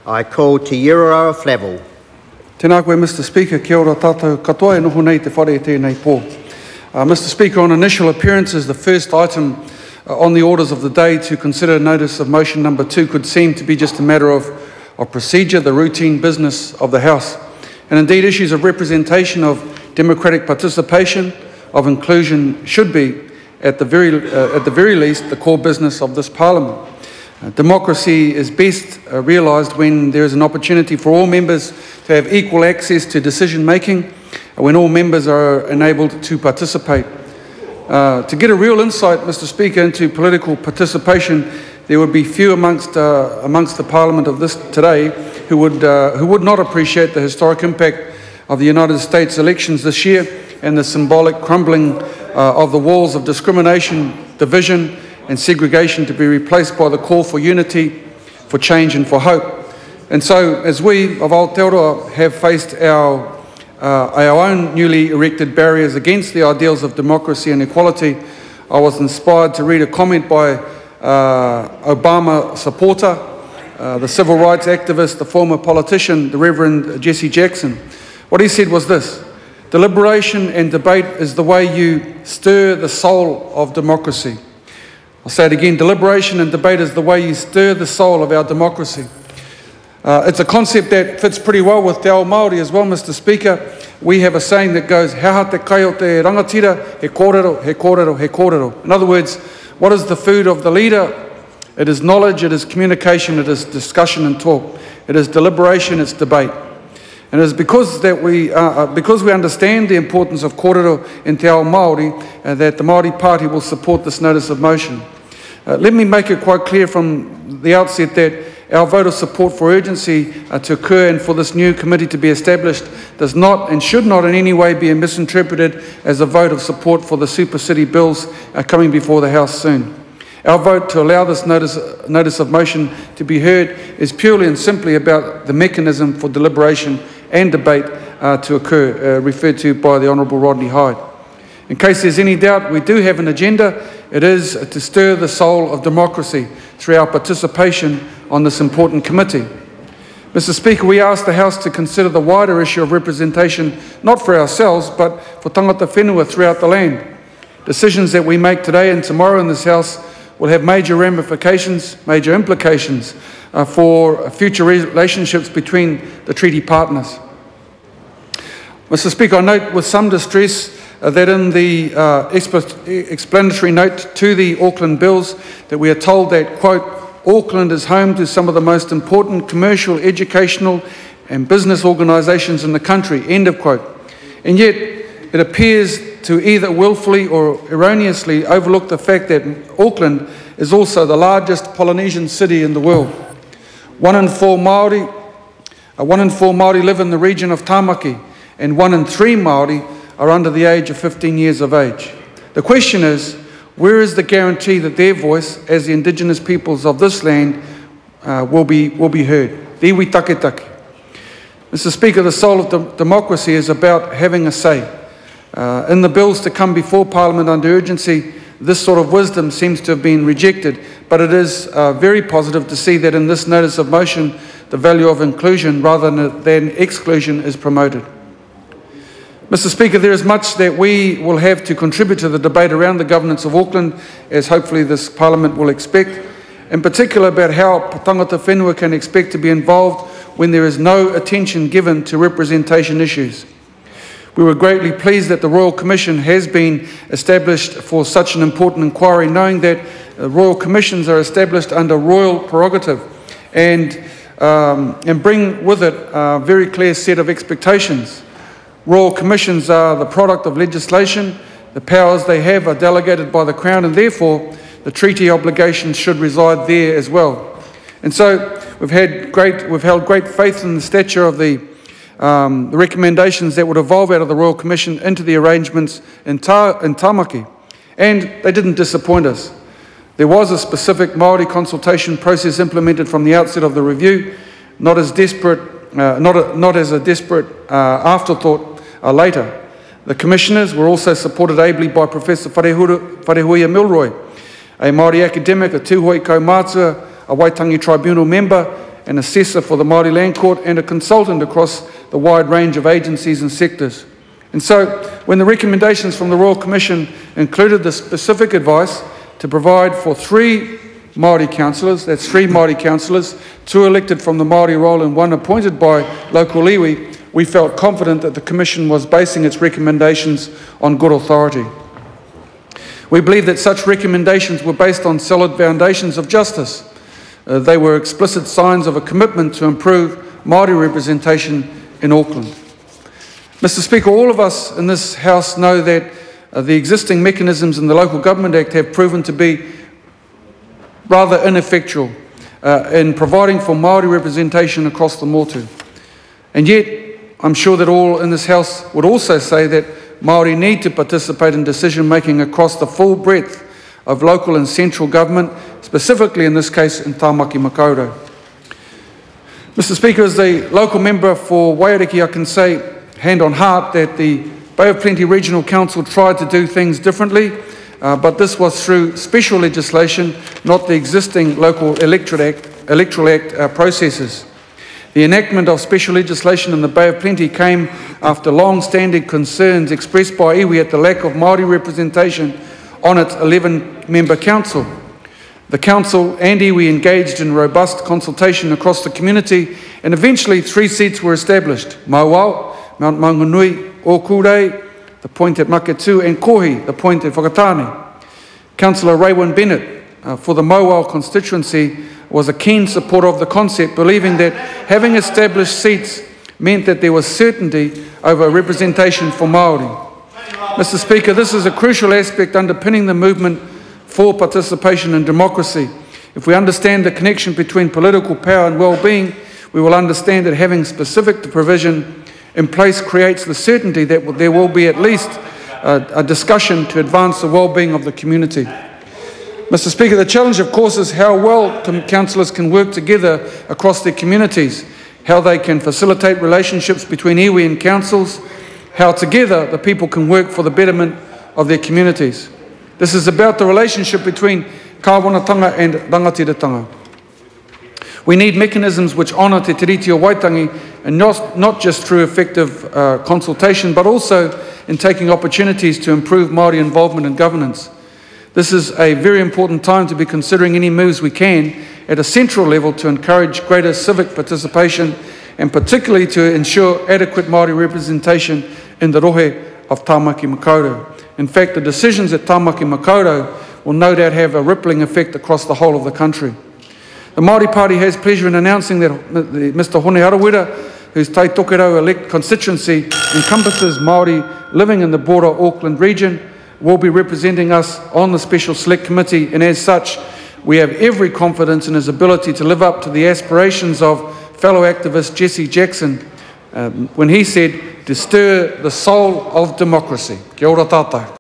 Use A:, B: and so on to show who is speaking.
A: I call to Ururoa Flavell.
B: Tēnā koe, Mr. Speaker, kia ora tātou katoa e noho nei te whare e tēnei pō. Mr. Speaker, on initial appearances, the first item on the orders of the day to consider notice of motion number 2 could seem to be just a matter of procedure, the routine business of the House. And indeed, issues of representation, of democratic participation, of inclusion should be, at the very least, the core business of this Parliament. Democracy is best realised when there is an opportunity for all members to have equal access to decision making, when all members are enabled to participate. To get a real insight, Mr. Speaker, into political participation, there would be few amongst the Parliament of this today who would not appreciate the historic impact of the United States elections this year and the symbolic crumbling of the walls of discrimination, division and segregation to be replaced by the call for unity, for change and for hope. And so, as we of Aotearoa have faced our own newly erected barriers against the ideals of democracy and equality, I was inspired to read a comment by Obama supporter, the civil rights activist, the former politician, the Reverend Jesse Jackson. What he said was this: deliberation and debate is the way you stir the soul of democracy. I'll say it again, deliberation and debate is the way you stir the soul of our democracy. It's a concept that fits pretty well with Te Ao Maori as well, Mr. Speaker. We have a saying that goes, "Haha te kai o te rangatira, he kōrero, he kōrero, he kōrero." In other words, what is the food of the leader? It is knowledge, it is communication, it is discussion and talk. It is deliberation, it's debate. And it is because we understand the importance of kōrero in Te Ao Maori that the Maori Party will support this notice of motion. Let me make it quite clear from the outset that our vote of support for urgency to occur and for this new committee to be established does not and should not in any way be misinterpreted as a vote of support for the Super City bills coming before the House soon. Our vote to allow this notice of motion to be heard is purely and simply about the mechanism for deliberation and debate to occur, referred to by the Honourable Rodney Hyde. In case there's any doubt, we do have an agenda. It is to stir the soul of democracy through our participation on this important committee. Mr. Speaker, we ask the House to consider the wider issue of representation, not for ourselves, but for tangata whenua throughout the land. Decisions that we make today and tomorrow in this House will have major ramifications, major implications for future relationships between the treaty partners. Mr. Speaker, I note with some distress that in the explanatory note to the Auckland bills that we are told that, quote, Auckland is home to some of the most important commercial, educational and business organisations in the country, end of quote. And yet it appears to either willfully or erroneously overlook the fact that Auckland is also the largest Polynesian city in the world. 1 in 4 Maori live in the region of Tamaki, and 1 in 3 Maori are under the age of 15 years of age. The question is, where is the guarantee that their voice, as the Indigenous peoples of this land, will be heard? Iwi take take. Mr. Speaker, the soul of democracy is about having a say. In the bills to come before Parliament under urgency, this sort of wisdom seems to have been rejected, but it is very positive to see that in this notice of motion, the value of inclusion rather than exclusion is promoted. Mr. Speaker, there is much that we will have to contribute to the debate around the governance of Auckland, as hopefully this Parliament will expect, in particular about how tangata whenua can expect to be involved when there is no attention given to representation issues. We were greatly pleased that the Royal Commission has been established for such an important inquiry, knowing that Royal Commissions are established under royal prerogative and bring with it a very clear set of expectations. Royal Commissions are the product of legislation. The powers they have are delegated by the Crown, and therefore the treaty obligations should reside there as well. And so we've held great faith in the stature of the recommendations that would evolve out of the Royal Commission into the arrangements in Tamaki, and they didn't disappoint us. There was a specific Maori consultation process implemented from the outset of the review, not as a desperate afterthought later. The commissioners were also supported ably by Professor Wharehuia Milroy, a Maori academic, a tūhoi kaumātua, a Waitangi Tribunal member, an assessor for the Māori Land Court, and a consultant across the wide range of agencies and sectors. And so, when the recommendations from the Royal Commission included the specific advice to provide for 3 Māori councillors, that's 3 Māori councillors, 2 elected from the Māori roll and 1 appointed by local iwi, we felt confident that the Commission was basing its recommendations on good authority. We believe that such recommendations were based on solid foundations of justice. They were explicit signs of a commitment to improve Māori representation in Auckland. Mr. Speaker, all of us in this House know that the existing mechanisms in the Local Government Act have proven to be rather ineffectual in providing for Māori representation across the motu. And yet, I'm sure that all in this House would also say that Māori need to participate in decision-making across the full breadth of local and central government, specifically in this case in Tāmaki Makaurau. Mr. Speaker, as the local member for Waiariki, I can say, hand on heart, that the Bay of Plenty Regional Council tried to do things differently, but this was through special legislation, not the existing local electoral act processes. The enactment of special legislation in the Bay of Plenty came after long-standing concerns expressed by iwi at the lack of Māori representation on its 11-member council. The council and iwi engaged in robust consultation across the community, and eventually 3 seats were established: Mauao, Mount Maunganui, Okurei, the point at Maketu, and Kohi, the point at Whakatane. Councillor Raywin Bennett for the Mauao constituency was a keen supporter of the concept, believing that having established seats meant that there was certainty over representation for Māori. Mr. Speaker, this is a crucial aspect underpinning the movement for participation in democracy. If we understand the connection between political power and well-being, we will understand that having specific provision in place creates the certainty that there will be at least a discussion to advance the well-being of the community. Mr. Speaker, the challenge, of course, is how well councillors can work together across their communities, how they can facilitate relationships between iwi and councils, how together the people can work for the betterment of their communities. This is about the relationship between kāwanatanga and rangatiratanga. We need mechanisms which honour te tiriti o Waitangi, and not just through effective consultation, but also in taking opportunities to improve Māori involvement in governance. This is a very important time to be considering any moves we can at a central level to encourage greater civic participation, and particularly to ensure adequate Māori representation in the rohe of Tāmaki Makaurau. In fact, the decisions at Tāmaki Makaurau will no doubt have a rippling effect across the whole of the country. The Māori Party has pleasure in announcing that Mr. Hone Harawira, whose Tai Tokerau elect constituency encompasses Māori living in the broader Auckland region, will be representing us on the Special Select Committee, and as such, we have every confidence in his ability to live up to the aspirations of fellow activist Jesse Jackson when he said, to stir the soul of democracy. Kia ora tātou.